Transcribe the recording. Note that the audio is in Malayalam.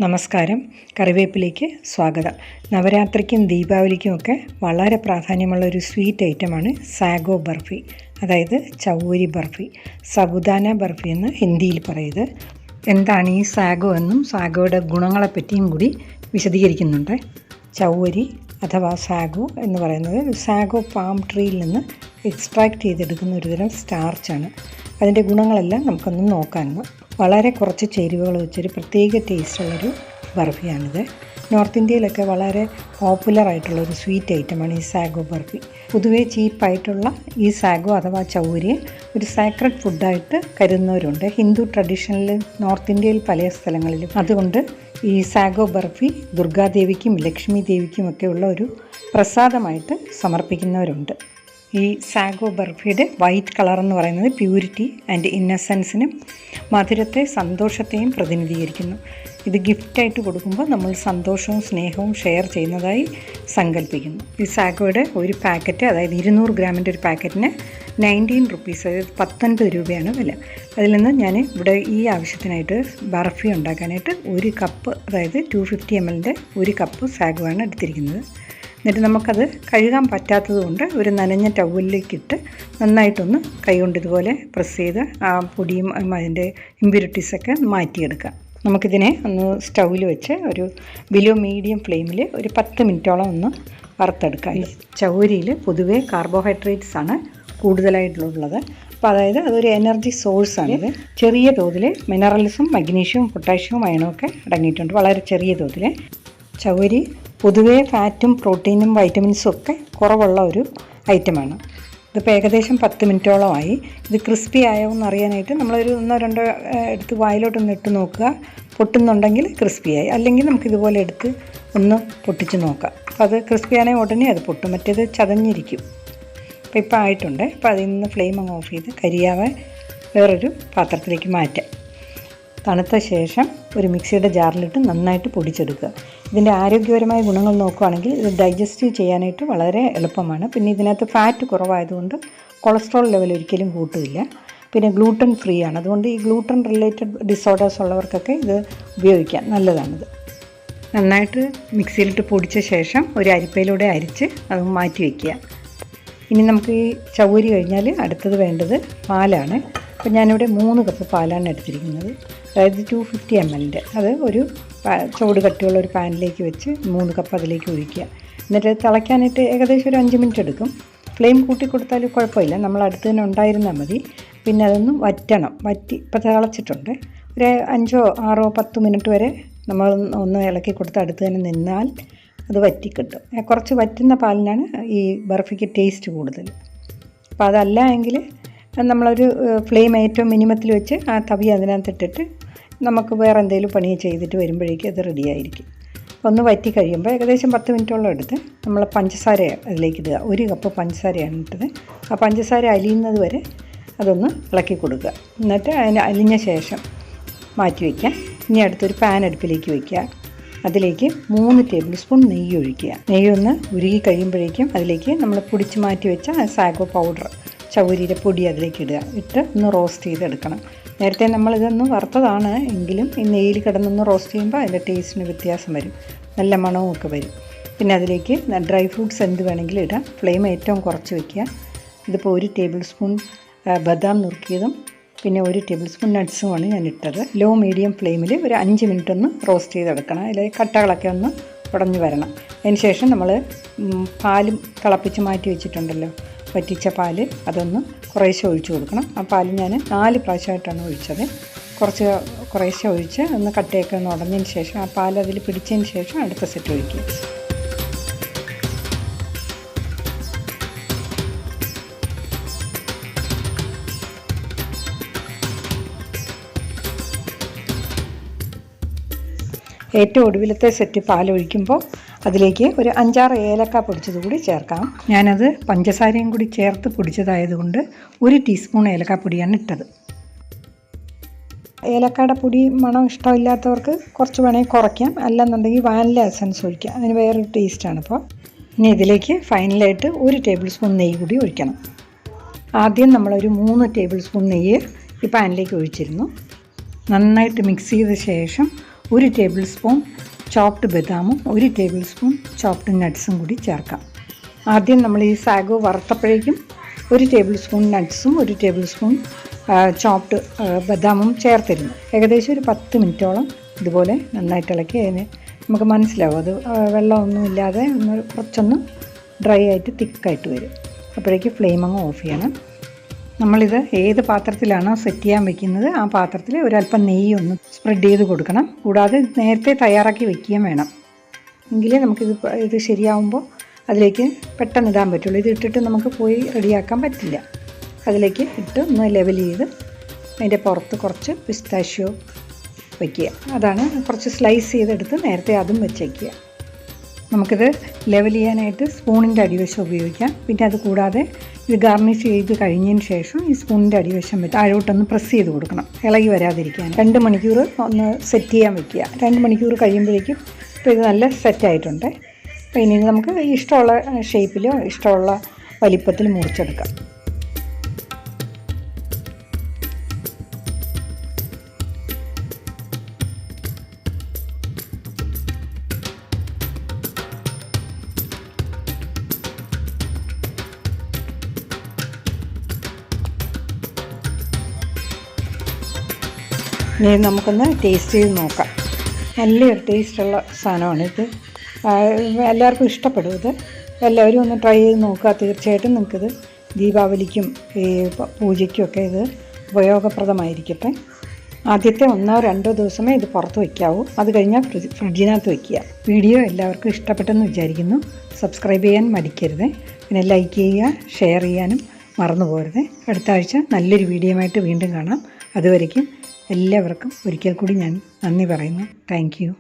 നമസ്കാരം. കറിവേപ്പിലേക്ക് സ്വാഗതം. നവരാത്രിക്കും ദീപാവലിക്കുമൊക്കെ വളരെ പ്രാധാന്യമുള്ള ഒരു സ്വീറ്റ് ഐറ്റമാണ് സാഗോ ബർഫി, അതായത് ചൗവരി ബർഫി, സബുദാന ബർഫി എന്ന് ഹിന്ദിയിൽ പറയുന്നത്. എന്താണ് ഈ സാഗോ എന്നും സാഗോയുടെ ഗുണങ്ങളെപ്പറ്റിയും കൂടി വിശദീകരിക്കുന്നുണ്ട്. ചൗവരി അഥവാ സാഗോ എന്ന് പറയുന്നത് സാഗോ പാം ട്രീയിൽ നിന്ന് എക്സ്ട്രാക്ട് ചെയ്തെടുക്കുന്ന ഒരുതരം സ്റ്റാർച്ചാണ്. അതിൻ്റെ ഗുണങ്ങളെല്ലാം നമുക്കൊന്ന് നോക്കാമെന്ന്. വളരെ കുറച്ച് ചേരുവകൾ വെച്ചൊരു പ്രത്യേക ടേസ്റ്റുള്ളൊരു ബർഫിയാണിത്. നോർത്ത് ഇന്ത്യയിലൊക്കെ വളരെ പോപ്പുലറായിട്ടുള്ളൊരു സ്വീറ്റ് ഐറ്റമാണ് ഈ സാഗോ ബർഫി. പൊതുവേ ചീപ്പായിട്ടുള്ള ഈ സാഗോ അഥവാ ചൗവരിയെ ഒരു സാക്രഡ് ഫുഡായിട്ട് കരുതുന്നവരുണ്ട് ഹിന്ദു ട്രഡീഷണൽ നോർത്ത് ഇന്ത്യയിൽ പല സ്ഥലങ്ങളിലും. അതുകൊണ്ട് ഈ സാഗോ ബർഫി ദുർഗാദേവിക്കും ലക്ഷ്മി ദേവിക്കും ഒക്കെ ഉള്ള ഒരു പ്രസാദമായിട്ട് സമർപ്പിക്കുന്നവരുണ്ട്. ഈ സാഗോ ബർഫിയുടെ വൈറ്റ് കളർ എന്ന് പറയുന്നത് പ്യൂരിറ്റി ആൻഡ് ഇന്നസെൻസിനും മധുരത്തെ സന്തോഷത്തെയും പ്രതിനിധീകരിക്കുന്നു. ഇത് ഗിഫ്റ്റായിട്ട് കൊടുക്കുമ്പോൾ നമ്മൾ സന്തോഷവും സ്നേഹവും ഷെയർ ചെയ്യുന്നതായി സങ്കല്പിക്കുന്നു. ഈ സാഗോയുടെ ഒരു പാക്കറ്റ്, അതായത് 200 ഗ്രാമിൻ്റെ ഒരു പാക്കറ്റിന് 19 റുപ്പീസ്, അതായത് 19 രൂപയാണ് വില. അതിൽ നിന്ന് ഞാൻ ഇവിടെ ഈ ആവശ്യത്തിനായിട്ട് ബർഫി ഉണ്ടാക്കാനായിട്ട് ഒരു കപ്പ്, അതായത് 250 ml ഒരു കപ്പ് സാഗോ ആണ് എടുത്തിരിക്കുന്നത്. എന്നിട്ട് നമുക്കത് കഴുകാൻ പറ്റാത്തത് കൊണ്ട് ഒരു നനഞ്ഞ ടവലിലേക്കിട്ട് നന്നായിട്ടൊന്ന് കൈകൊണ്ട് ഇതുപോലെ പ്രസ് ചെയ്ത് ആ പൊടിയും അതിൻ്റെ ഇമ്പ്യൂരിറ്റീസൊക്കെ മാറ്റിയെടുക്കാം. നമുക്കിതിനെ ഒന്ന് സ്റ്റൗവിൽ വെച്ച് ഒരു ബിലോ മീഡിയം ഫ്ലെയിമിൽ ഒരു 10 മിനിറ്റോളം ഒന്ന് വറുത്തെടുക്കാം. ഈ ചൗവരിയിൽ പൊതുവേ കാർബോഹൈഡ്രേറ്റ്സ് ആണ് കൂടുതലായിട്ടുള്ളത്. അപ്പോൾ അതായത് അതൊരു എനർജി സോഴ്സാണിത്. ചെറിയ തോതിൽ മിനറൽസും മഗ്നീഷ്യവും പൊട്ടാഷ്യവും അയണും ഒക്കെ അടങ്ങിയിട്ടുണ്ട്, വളരെ ചെറിയ തോതിൽ. ചൗവരി പൊതുവേ ഫാറ്റും പ്രോട്ടീനും വൈറ്റമിൻസും ഒക്കെ കുറവുള്ള ഒരു ഐറ്റമാണ്. ഇതിപ്പോൾ ഏകദേശം 10 മിനിറ്റോളമായി. ഇത് ക്രിസ്പി ആയോ എന്ന് അറിയാനായിട്ട് നമ്മളൊരു 1-2 എടുത്ത് വായിലോട്ടൊന്ന് ഇട്ട് നോക്കുക. പൊട്ടുന്നുണ്ടെങ്കിൽ ക്രിസ്പിയായി, അല്ലെങ്കിൽ നമുക്കിതുപോലെ എടുത്ത് ഒന്ന് പൊട്ടിച്ച് നോക്കാം. അപ്പോൾ അത് ക്രിസ്പിയാണെങ്കിൽ ഉടനെ അത് പൊട്ടും, മറ്റേത് ചതഞ്ഞിരിക്കും. അപ്പോൾ ഇപ്പോൾ ആയിട്ടുണ്ട്. അപ്പോൾ അതിൽ നിന്ന് ഫ്ലെയിം അങ്ങ് ഓഫ് ചെയ്ത് കരിയാവെ വേറൊരു പാത്രത്തിലേക്ക് മാറ്റാം. തണുത്ത ശേഷം ഒരു മിക്സിയുടെ ജാറിലിട്ട് നന്നായിട്ട് പൊടിച്ചെടുക്കുക. ഇതിൻ്റെ ആരോഗ്യപരമായ ഗുണങ്ങൾ നോക്കുകയാണെങ്കിൽ ഇത് ഡൈജസ്റ്റീവ് ചെയ്യാനായിട്ട് വളരെ എളുപ്പമാണ്. പിന്നെ ഇതിനകത്ത് ഫാറ്റ് കുറവായതുകൊണ്ട് കൊളസ്ട്രോൾ ലെവൽ ഒരിക്കലും കൂട്ടില്ല. പിന്നെ ഗ്ലൂട്ടൻ ഫ്രീ ആണ്, അതുകൊണ്ട് ഈ ഗ്ലൂട്ടൻ റിലേറ്റഡ് ഡിസോർഡേഴ്സ് ഉള്ളവർക്കൊക്കെ ഇത് ഉപയോഗിക്കാം, നല്ലതാണിത്. നന്നായിട്ട് മിക്സിയിലിട്ട് പൊടിച്ച ശേഷം ഒരു അരിപ്പയിലൂടെ അരിച്ച് അത് മാറ്റി വയ്ക്കുക. ഇനി നമുക്ക് ഈ ചൗവരി കഴിഞ്ഞാൽ അടുത്തത് വേണ്ടത് പാലാണ്. അപ്പോൾ ഞാനിവിടെ 3 കപ്പ് പാലാണ് എടുത്തിരിക്കുന്നത്, അതായത് 250 ml. അത് ഒരു ചൂട് കട്ടിയുള്ള ഒരു പാനിലേക്ക് വെച്ച് 3 കപ്പ് അതിലേക്ക് ഒഴിക്കുക. എന്നിട്ട് തിളയ്ക്കാനായിട്ട് ഏകദേശം ഒരു 5 മിനിറ്റ് എടുക്കും. ഫ്ലെയിം കൂട്ടി കൊടുത്താൽ കുഴപ്പമില്ല, നമ്മൾ അടുത്ത് തന്നെ ഉണ്ടായിരുന്നാൽ മതി. പിന്നെ അതൊന്ന് വറ്റണം. ഇപ്പോൾ തിളച്ചിട്ടുണ്ട്. ഒരു 5, 6, 10 മിനിറ്റ് വരെ നമ്മൾ ഒന്ന് ഇളക്കി കൊടുത്ത് അടുത്ത് തന്നെ നിന്നാൽ അത് വറ്റിക്കിട്ടും. കുറച്ച് വറ്റുന്ന പാലിനാണ് ഈ ബർഫിക്ക് ടേസ്റ്റ് കൂടുതൽ. അപ്പോൾ അതല്ല എങ്കിൽ നമ്മളൊരു ഫ്ലെയിം ഏറ്റവും മിനിമത്തിൽ വെച്ച് ആ തവി അതിനകത്തിട്ടിട്ട് നമുക്ക് വേറെ എന്തെങ്കിലും പണി ചെയ്തിട്ട് വരുമ്പോഴേക്കും അത് റെഡിയായിരിക്കും. ഒന്ന് വറ്റി കഴിയുമ്പോൾ ഏകദേശം 10 മിനിറ്റോളം എടുത്ത് നമ്മൾ പഞ്ചസാര അതിലേക്ക് ഇടുക. 1 കപ്പ് പഞ്ചസാരയാണ് ഇട്ടത്. ആ പഞ്ചസാര അലിയുന്നത് വരെ അതൊന്ന് ഇളക്കി കൊടുക്കുക. എന്നിട്ട് അതിന് അലിഞ്ഞ ശേഷം മാറ്റി വയ്ക്കുക. ഇനി അടുത്തൊരു പാൻ അടുപ്പിലേക്ക് വയ്ക്കുക. അതിലേക്ക് 3 ടേബിൾ സ്പൂൺ നെയ്യ് ഒഴിക്കുക. നെയ്യൊന്ന് ഉരുകി കഴിയുമ്പോഴേക്കും അതിലേക്ക് നമ്മൾ പൊടിച്ച് മാറ്റി വെച്ച സാഗോ പൗഡർ, ചൗവരിയുടെ പൊടി അതിലേക്ക് ഇടുക. ഇട്ട് ഒന്ന് റോസ്റ്റ് ചെയ്തെടുക്കണം. നേരത്തെ നമ്മളിതൊന്ന് വറുത്തതാണ് എങ്കിലും ഈ നെയ്യിൽ കിടന്നൊന്ന് റോസ്റ്റ് ചെയ്യുമ്പോൾ അതിൻ്റെ ടേസ്റ്റിന് വ്യത്യാസം വരും, നല്ല മണവും ഒക്കെ വരും. പിന്നെ അതിലേക്ക് ഡ്രൈ ഫ്രൂട്ട്സ് എന്ത് വേണമെങ്കിലും ഇടാം. ഫ്ലെയിം ഏറ്റവും കുറച്ച് വയ്ക്കുക. ഇതിപ്പോൾ 1 ടേബിൾ സ്പൂൺ ബദാം നുറുക്കിയതും പിന്നെ 1 ടേബിൾ സ്പൂൺ നട്ട്സുമാണ് ഞാൻ ഇട്ടത്. ലോ മീഡിയം ഫ്ലെയിമിൽ ഒരു 5 മിനിറ്റ് ഒന്ന് റോസ്റ്റ് ചെയ്തെടുക്കണം. അതിൽ കട്ടകളൊക്കെ ഒന്ന് ഉടഞ്ഞു വരണം. അതിന് ശേഷം നമ്മൾ പാലും തിളപ്പിച്ച് മാറ്റി വെച്ചിട്ടുണ്ടല്ലോ, വറ്റിച്ച പാല്, അതൊന്ന് കുറേശ്ശെ ഒഴിച്ച് കൊടുക്കണം. ആ പാല് ഞാൻ 4 പ്രാവശ്യമായിട്ടാണ് ഒഴിച്ചത്. കുറേശ്ശെ ഒഴിച്ച് ഒന്ന് കട്ടയൊക്കെ ഒന്ന് ഉടഞ്ഞതിന് ശേഷം ആ പാൽ അതിൽ പിടിച്ചതിന് ശേഷം അടുത്ത സെറ്റ് ഒഴിക്കുക. ഏറ്റവും ഒടുവിലത്തെ സെറ്റ് പാലൊഴിക്കുമ്പോൾ അതിലേക്ക് ഒരു 5-6 ഏലക്ക പൊടിച്ചത് കൂടി ചേർക്കാം. ഞാനത് പഞ്ചസാരയും കൂടി ചേർത്ത് പൊടിച്ചതായതുകൊണ്ട് 1 ടീസ്പൂൺ ഏലക്കാപ്പൊടിയാണ് ഇട്ടത്. ഏലക്കയുടെ പൊടി മണം ഇഷ്ടമില്ലാത്തവർക്ക് കുറച്ച് വേണമെങ്കിൽ കുറയ്ക്കാം, അല്ലെന്നുണ്ടെങ്കിൽ വാനില എസൻസ് ഒഴിക്കാം, അതിന് വേറൊരു ടേസ്റ്റാണ്. അപ്പോൾ ഇനി ഇതിലേക്ക് ഫൈനലായിട്ട് 1 ടേബിൾ സ്പൂൺ നെയ്യ് കൂടി ഒഴിക്കണം. ആദ്യം നമ്മളൊരു 3 ടേബിൾ സ്പൂൺ നെയ്യ് ഈ പാനിലേക്ക് ഒഴിച്ചിരുന്നു. നന്നായിട്ട് മിക്സ് ചെയ്ത ശേഷം 1 ടേബിൾ സ്പൂൺ ചോപ്ഡ് ബദാമും 1 ടേബിൾ സ്പൂൺ ചോപ്ഡ് നട്ട്സും കൂടി ചേർക്കാം. ആദ്യം നമ്മൾ ഈ സാഗോ വറുത്തപ്പോഴേക്കും 1 ടേബിൾ സ്പൂൺ നട്ട്സും 1 ടേബിൾ സ്പൂൺ ചോപ്ഡ് ബദാമും ചേർത്തിരുന്നു. ഏകദേശം ഒരു 10 മിനിറ്റോളം ഇതുപോലെ നന്നായിട്ട് ഇളക്കി അതിന് നമുക്ക് മനസ്സിലാവും അത് വെള്ളമൊന്നുമില്ലാതെ കുറച്ചൊന്ന് ഡ്രൈ ആയിട്ട് തിക്കായിട്ട് വരും. അപ്പോഴേക്ക് ഫ്ലെയിം അങ്ങ് ഓഫ് ചെയ്യണം. നമ്മളിത് ഏത് പാത്രത്തിലാണോ സെറ്റ് ചെയ്യാൻ വെക്കുന്നത് ആ പാത്രത്തിൽ ഒരല്പം നെയ്യ് ഒന്ന് സ്പ്രെഡ് ചെയ്ത് കൊടുക്കണം. കൂടാതെ നേരത്തെ തയ്യാറാക്കി വെക്കുകയും വേണം. എങ്കിലേ ഇത് ശരിയാവുമ്പോൾ അതിലേക്ക് പെട്ടെന്ന് ഇടാൻ പറ്റുള്ളൂ. ഇത് ഇട്ടിട്ട് നമുക്ക് പോയി റെഡിയാക്കാൻ പറ്റില്ല. അതിലേക്ക് ഇട്ട് ഒന്ന് ലെവൽ ചെയ്ത് അതിൻ്റെ പുറത്ത് കുറച്ച് പിസ്താഷ്യോ വയ്ക്കുക. അതാണ് കുറച്ച് സ്ലൈസ് ചെയ്തെടുത്ത് നേരത്തെ അതും വെച്ചേക്കുക. നമുക്കിത് ലെവൽ ചെയ്യാനായിട്ട് സ്പൂണിൻ്റെ അടിവശം ഉപയോഗിക്കാം. പിന്നെ അത് കൂടാതെ ഇത് ഗാർണിഷ് ചെയ്ത് കഴിഞ്ഞതിന് ശേഷം ഈ സ്പൂണിൻ്റെ അടിവശം വെച്ച് താഴോട്ടൊന്ന് പ്രസ് ചെയ്ത് കൊടുക്കണം, ഇളകി വരാതിരിക്കാൻ. 2 മണിക്കൂർ ഒന്ന് സെറ്റ് ചെയ്യാൻ വെക്കുക. 2 മണിക്കൂർ കഴിയുമ്പോഴേക്കും ഇപ്പോൾ ഇത് നല്ല സെറ്റായിട്ടുണ്ട്. അപ്പോൾ ഇനി നമുക്ക് ഇഷ്ടമുള്ള ഷേപ്പിലോ ഇഷ്ടമുള്ള വലിപ്പത്തിൽ മുറിച്ചെടുക്കാം. ഇനി നമുക്കൊന്ന് ടേസ്റ്റ് ചെയ്ത് നോക്കാം. നല്ലൊരു ടേസ്റ്റുള്ള സാധനമാണ് ഇത്. എല്ലാവർക്കും ഇഷ്ടപ്പെടും ഇത്. എല്ലാവരും ഒന്ന് ട്രൈ ചെയ്ത് നോക്കുക. തീർച്ചയായിട്ടും നിങ്ങൾക്കിത് ദീപാവലിക്കും ഈ പൂജയ്ക്കുമൊക്കെ ഇത് ഉപയോഗപ്രദമായിരിക്കട്ടെ. ആദ്യത്തെ 1-2 ദിവസമേ ഇത് പുറത്ത് വയ്ക്കാവൂ. അത് കഴിഞ്ഞാൽ ഫ്രിഡ്ജിനകത്ത് വയ്ക്കുക. വീഡിയോ എല്ലാവർക്കും ഇഷ്ടപ്പെട്ടെന്ന് വിചാരിക്കുന്നു. സബ്സ്ക്രൈബ് ചെയ്യാൻ മടിക്കരുത്. പിന്നെ ലൈക്ക് ചെയ്യുക, ഷെയർ ചെയ്യാനും മറന്നു പോകരുത്. അടുത്ത ആഴ്ച നല്ലൊരു വീഡിയോയുമായിട്ട് വീണ്ടും കാണാം. അതുവരയ്ക്കും എല്ലാവർക്കും ഒരിക്കൽ കൂടി ഞാൻ നന്ദി പറയുന്നു. Thank you.